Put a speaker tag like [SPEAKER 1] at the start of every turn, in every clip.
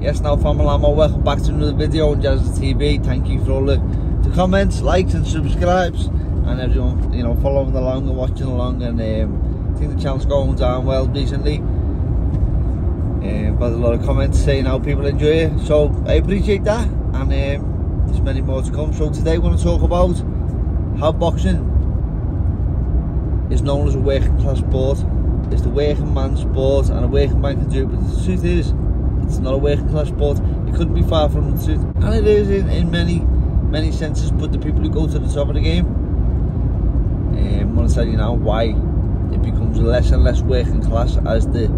[SPEAKER 1] Yes, now family, welcome back to another video on Jazz TV. Thank you for all the comments, likes and subscribes, and everyone, you know, following along and watching along. And I think the channel's going down well recently. Got a lot of comments saying how people enjoy it, so I appreciate that, and there's many more to come. So today we're going to talk about how boxing is known as a working class sport. It's the working man's sport, and a working man can do it, but the truth is, it's not a working class sport. It couldn't be far from the truth, and it is in many senses. But the people who go to the top of the game, I'm going to tell you now why it becomes less and less working class as the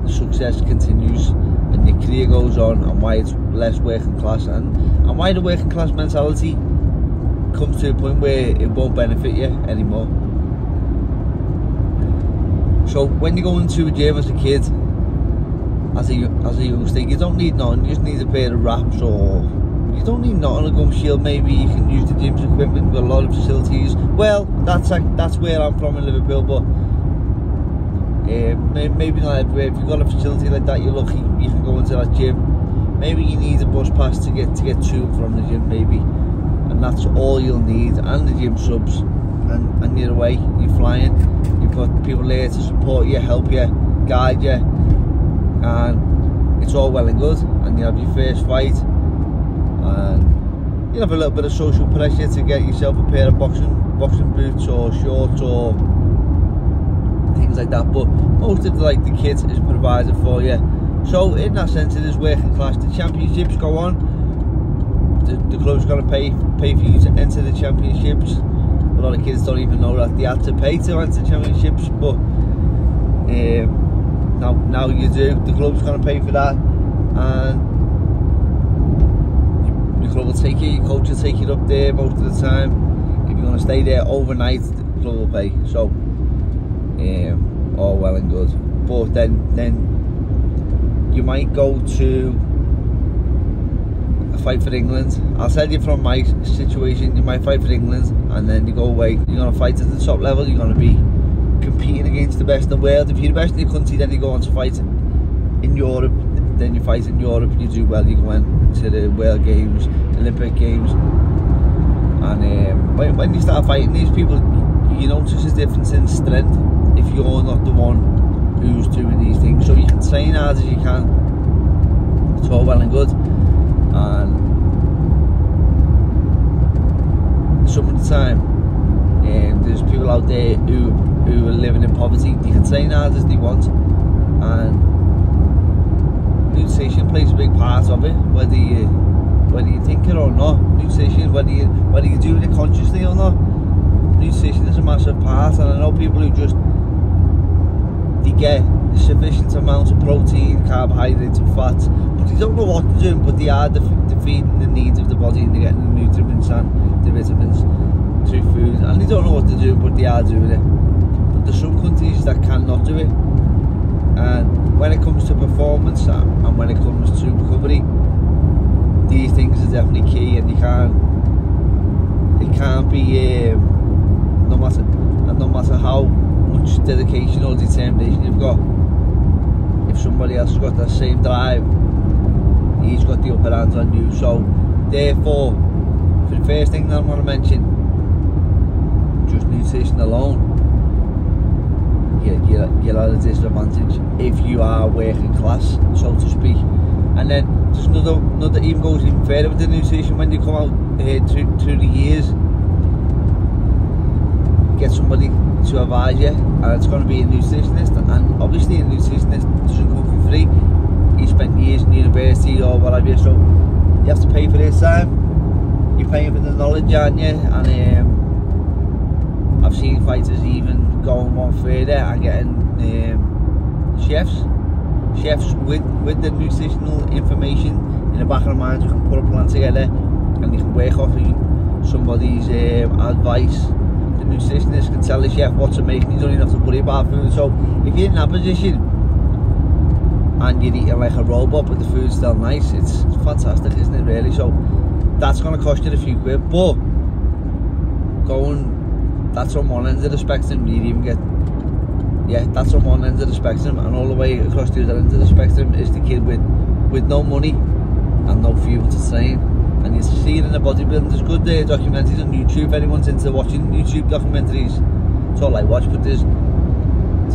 [SPEAKER 1] success continues and your career goes on, and why it's less working class, and why the working class mentality comes to a point where it won't benefit you anymore. So when you go into a gym as a kid, as a youngster, you don't need nothing. You just need a pair of wraps, or you don't need nothing, a gum shield. Maybe you can use the gym's equipment. We've got a lot of facilities. Well, that's where I'm from in Liverpool, but maybe not everywhere. If you've got a facility like that, you're lucky. You can go into that gym. Maybe you need a bus pass to get to and from the gym, maybe, and that's all you'll need. And the gym subs, and you're away. You're flying. You've got people there to support you, help you, guide you. And it's all well and good, and you have your first fight, and you have a little bit of social pressure to get yourself a pair of boxing boots or shorts or things like that. But most of the kit is provided for you. So in that sense, it is working class. The championships go on. The club's going to pay for you to enter the championships. A lot of kids don't even know that they had to pay to enter the championships, but now you do. The club's going to pay for that, and your club will take you, your coach will take you up there most of the time. If you're going to stay there overnight, the club will pay. So all well and good, but then you might go to a fight for England. I'll tell you from my situation, you might fight for England, and then you go away. You're going to fight at the top level. You're going to be competing against the best in the world. If you're the best in your country, then you go on to fight in Europe. Then you fight in Europe, you do well, you go on to the World Games, Olympic Games, and when you start fighting these people, you notice a difference in strength if you're not the one who's doing these things. So you can train hard as you can, it's all well and good, and some of the time there's people out there who are living in poverty. They can train hard as they want, and nutrition plays a big part of it, whether you think it or not. Nutrition, whether you're doing it consciously or not, nutrition is a massive part. And I know people who they get sufficient amounts of protein, carbohydrates and fats, but they don't know what they're doing, but they are feeding the needs of the body, and they're getting the nutrients and the vitamins through food, and they don't know what they're doing, but they are doing it. But there's some countries that cannot do it, and when it comes to performance and when it comes to recovery, these things are definitely key, and it can't be no matter how much dedication or determination you've got. If somebody else has got that same drive, he's got the upper hand on you. So therefore, for the first thing that I'm going to mention, just nutrition alone, you're at a disadvantage if you are working class, so to speak. And then there's another even goes even further with the nutrition. When you come out through the years, get somebody to advise you, and it's going to be a nutritionist, and obviously a nutritionist doesn't come for free. You spent years in university or whatever, so you have to pay for this time. You're paying for the knowledge, aren't you? And I've seen fighters even going one further and getting chefs with the nutritional information in the back of their mind, who can put a plan together and you can work off of somebody's advice. The nutritionist can tell the chef what to make, and you don't even have to worry about food. So if you're in that position and you're eating like a robot but the food's still nice, it's fantastic, isn't it, really? So that's going to cost you a few quid, but that's on one end of the spectrum. You even get yeah, that's on one end of the spectrum, and all the way across the other end of the spectrum is the kid with with no money and no fuel to train. And you see it in the bodybuilding. There's good documentaries on YouTube if anyone's into watching YouTube documentaries. It's all I watch, but there's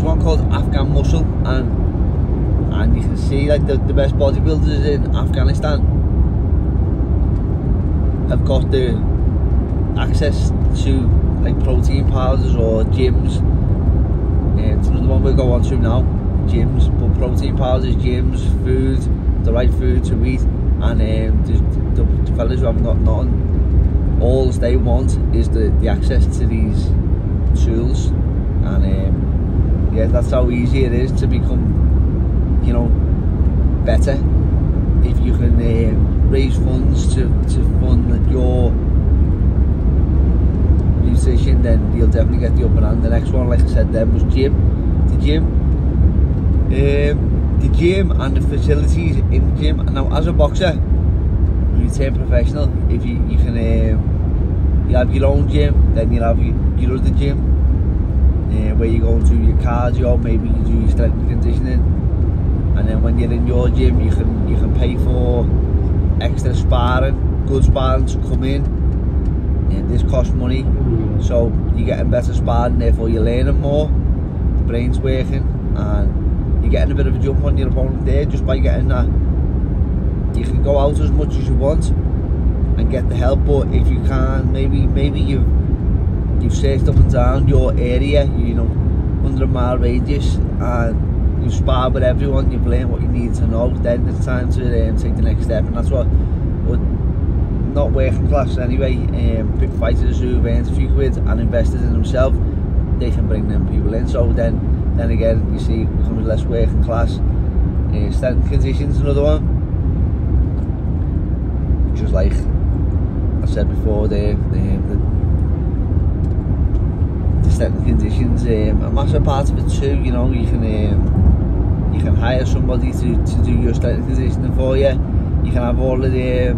[SPEAKER 1] one called Afghan Muscle, and you can see like the best bodybuilders in Afghanistan have got the access to like protein powders or gyms. It's another one we'll go on to now, gyms, but protein powders, gyms, food, the right food to eat, and the fellas who haven't got nothing, all they want is the access to these tools. And yeah, that's how easy it is to become, you know, better. If you can raise funds to fund your nutrition, then you'll definitely get the upper hand. The next one, like I said, then was gym. The gym and the facilities in the gym. And now, as a boxer, when you turn professional, if you can, you have your own gym, then you'll have your other gym, where you go and do your cardio, maybe you do your strength and conditioning, and then when you're in your gym, you can pay for extra sparring, good sparring to come in. This costs money, so you're getting better sparring, therefore you're learning more, the brain's working, and you're getting a bit of a jump on your opponent there just by getting that. You can go out as much as you want and get the help, but if you can't, maybe you've searched up and down your area, you know, 100-mile radius, and you've sparred with everyone, you've learned what you need to know, then it's time to take the next step. And that's what not working class anyway, big fighters who've earned a few quid and invested in themselves, they can bring them people in. So then again, you see, it becomes less working class. Strength conditions, another one, just like I said before, the strength conditions, a massive part of it too. You know, you can hire somebody to do your strength conditioning for you. You can have all of the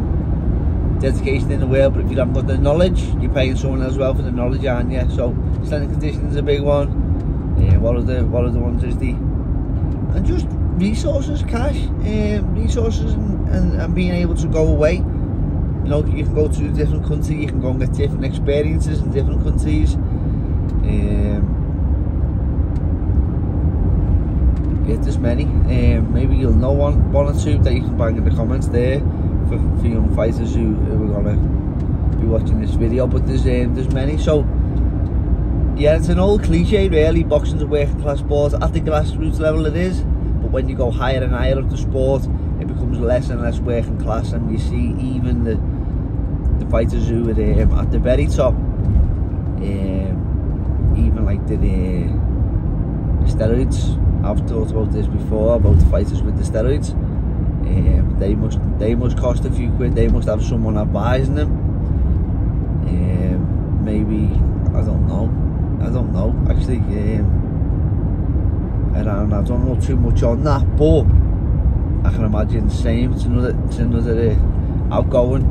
[SPEAKER 1] dedication in the world, but if you haven't got the knowledge, you're paying someone as well for the knowledge, aren't you? So strength conditioning is a big one. What are the ones is and just resources, cash, resources, and being able to go away. You know, you can go to a different country, you can go and get different experiences in different countries. Yeah, there's many. Maybe you'll know one or two that you can bang in the comments there for young fighters who are gonna be watching this video. But there's many. So yeah, it's an old cliche really, boxing's a working class sport. At the grassroots level it is, but when you go higher and higher up the sport, it becomes less and less working class. And you see even the fighters who are at the very top, even like the steroids. I've talked about this before, about the fighters with the steroids. They must cost a few quid. They must have someone advising them. Maybe, I don't know actually. I don't know too much on that, but I can imagine the same. It's another outgoing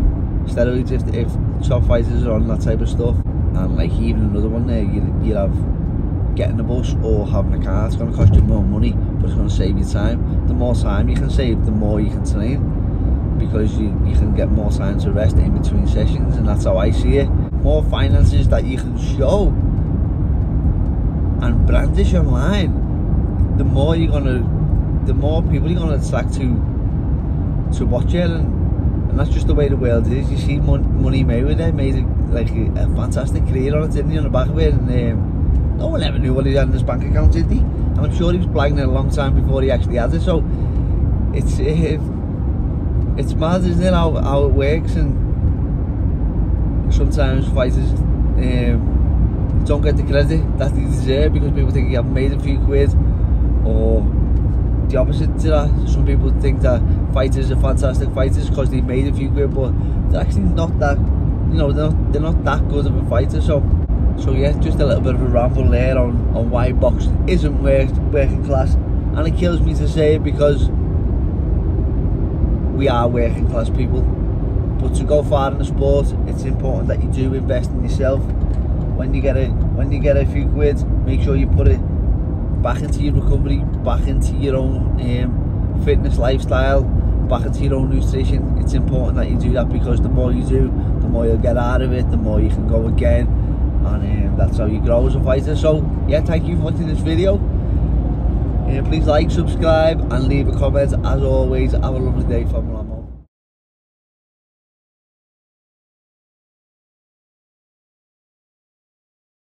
[SPEAKER 1] steroids if top fighters are on that type of stuff. And like even another one there, you have getting a bus or having a car. It's going to cost you more money, but it's going to save you time. The more time you can save, the more you can train, because you can get more time to rest in between sessions. And that's how I see it. More finances that you can show and brandish online, the more people you're gonna attract to watch it. And that's just the way the world is. You see Money Mayweather made like a fantastic career on it, didn't he, on the back of it, and no one ever knew what he had in his bank account, did he? And I'm sure he was blagging it a long time before he actually had it. So it's mad, isn't it, how it works. And sometimes fighters don't get the credit that they deserve because people think you haven't made a few quid, or the opposite to that. Some people think that fighters are fantastic fighters because they've made a few quid, but they're actually not that, you know, they're not that good of a fighter. So yeah, just a little bit of a ramble there on why boxing isn't working class. And it kills me to say it because we are working class people. But to go far in the sport, it's important that you do invest in yourself. When you get a few quid, make sure you put it back into your recovery, back into your own fitness lifestyle, back into your own nutrition. It's important that you do that, because the more you do, the more you'll get out of it, the more you can go again, and that's how you grow as a fighter. So yeah, thank you for watching this video. Please like, subscribe and leave a comment. As always, have a lovely day, Formula Mo.